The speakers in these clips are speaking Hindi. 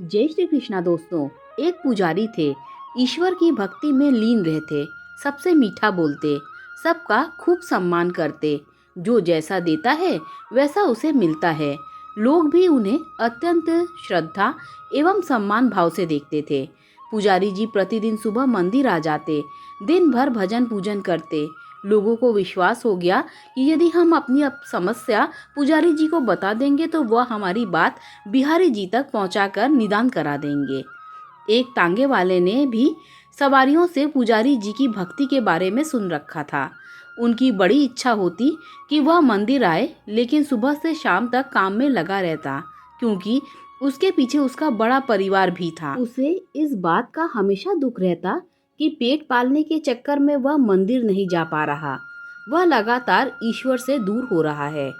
जय श्री कृष्णा दोस्तों। एक पुजारी थे, ईश्वर की भक्ति में लीन रहते, सबसे मीठा बोलते, सबका खूब सम्मान करते। जो जैसा देता है वैसा उसे मिलता है। लोग भी उन्हें अत्यंत श्रद्धा एवं सम्मान भाव से देखते थे। पुजारी जी प्रतिदिन सुबह मंदिर आ जाते, दिन भर भजन पूजन करते। लोगों को विश्वास हो गया कि यदि हम अपनी समस्या पुजारी जी को बता देंगे तो वह हमारी बात बिहारी जी तक पहुंचाकर निदान करा देंगे। एक तांगे वाले ने भी सवारियों से पुजारी जी की भक्ति के बारे में सुन रखा था। उनकी बड़ी इच्छा होती कि वह मंदिर आए, लेकिन सुबह से शाम तक काम में लगा रहता, क्योंकि उसके पीछे उसका बड़ा परिवार भी था। उसे इस बात का हमेशा दुख रहता कि पेट पालने के चक्कर में वह मंदिर नहीं जा पा रहा। वह लगातार ईश्वर से दूर हो रहा है।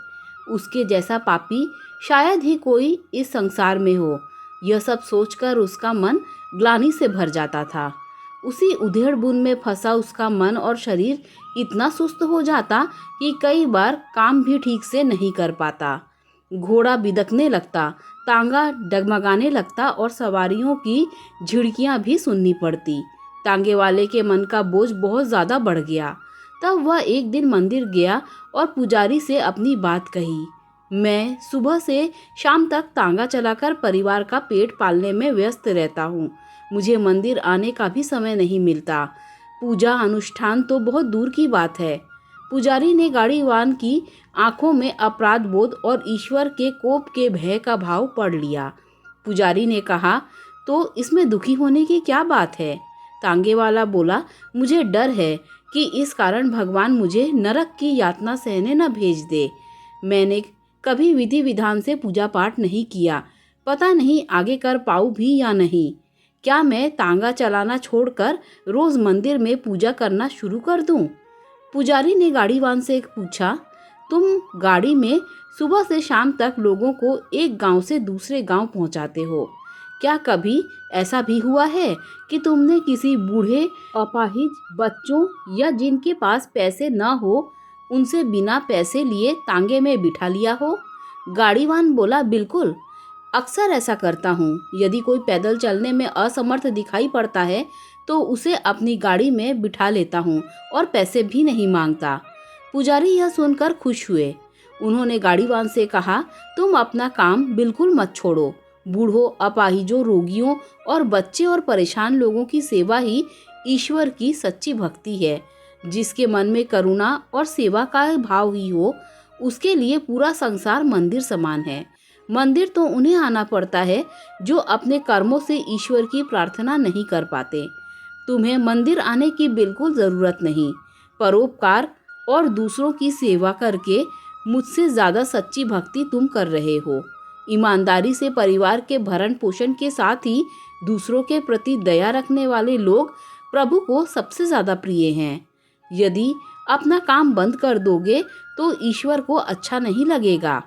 उसके जैसा पापी शायद ही कोई इस संसार में हो। यह सब सोचकर उसका मन ग्लानि से भर जाता था। उसी उधेड़ बुन में फंसा उसका मन और शरीर इतना सुस्त हो जाता कि कई बार काम भी ठीक से नहीं कर पाता। घोड़ा बिदकने लगता, तांगा डगमगाने लगता और सवारियों की झिड़कियां भी सुननी पड़ती। तांगे वाले के मन का बोझ बहुत ज्यादा बढ़ गया। तब वह एक दिन मंदिर गया और पुजारी से अपनी बात कही। मैं सुबह से शाम तक तांगा चलाकर परिवार का पेट पालने में व्यस्त रहता हूँ। मुझे मंदिर आने का भी समय नहीं मिलता। पूजा अनुष्ठान तो बहुत दूर की बात है। पुजारी ने गाड़ीवान की आंखों में अपराध बोध और ईश्वर के कोप के भय का भाव पढ़ लिया। पुजारी ने कहा, तो इसमें दुखी होने की क्या बात है? तांगे वाला बोला, मुझे डर है कि इस कारण भगवान मुझे नरक की यातना सहने न भेज दे। मैंने कभी विधि विधान से पूजा पाठ नहीं किया, पता नहीं आगे कर पाऊँ भी या नहीं। क्या मैं तांगा चलाना छोड़कर रोज मंदिर में पूजा करना शुरू कर दूं? पुजारी ने गाड़ीवान से पूछा, तुम गाड़ी में सुबह से शाम तक लोगों को एक गांव से दूसरे गांव पहुंचाते हो। क्या कभी ऐसा भी हुआ है कि तुमने किसी बूढ़े, अपाहिज, बच्चों या जिनके पास पैसे न हो उनसे बिना पैसे लिए तांगे में बिठा लिया हो? गाड़ीवान बोला, बिल्कुल, अक्सर ऐसा करता हूँ। यदि कोई पैदल चलने में असमर्थ दिखाई पड़ता है तो उसे अपनी गाड़ी में बिठा लेता हूँ और पैसे भी नहीं मांगता। पुजारी यह सुनकर खुश हुए। उन्होंने गाड़ीवान से कहा, तुम अपना काम बिल्कुल मत छोड़ो। बूढ़ों, अपाहिजों, रोगियों और बच्चे और परेशान लोगों की सेवा ही ईश्वर की सच्ची भक्ति है। जिसके मन में करुणा और सेवा का भाव ही हो, उसके लिए पूरा संसार मंदिर समान है। मंदिर तो उन्हें आना पड़ता है जो अपने कर्मों से ईश्वर की प्रार्थना नहीं कर पाते। तुम्हें मंदिर आने की बिल्कुल जरूरत नहीं। परोपकार और दूसरों की सेवा करके मुझसे ज्यादा सच्ची भक्ति तुम कर रहे हो। ईमानदारी से परिवार के भरण पोषण के साथ ही दूसरों के प्रति दया रखने वाले लोग प्रभु को सबसे ज्यादा प्रिय हैं। यदि अपना काम बंद कर दोगे तो ईश्वर को अच्छा नहीं लगेगा।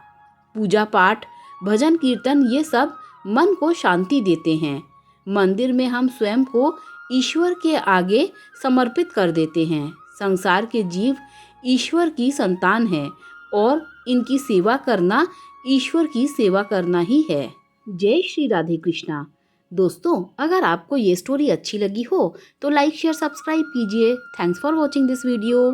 पूजा पाठ, भजन कीर्तन ये सब मन को शांति देते हैं। मंदिर में हम स्वयं को ईश्वर के आगे समर्पित कर देते हैं। संसार के जीव ईश्वर की संतान हैं और इनकी सेवा करना ईश्वर की सेवा करना ही है। जय श्री राधे कृष्णा। दोस्तों, अगर आपको ये स्टोरी अच्छी लगी हो तो लाइक, शेयर, सब्सक्राइब कीजिए। Thanks for watching this video.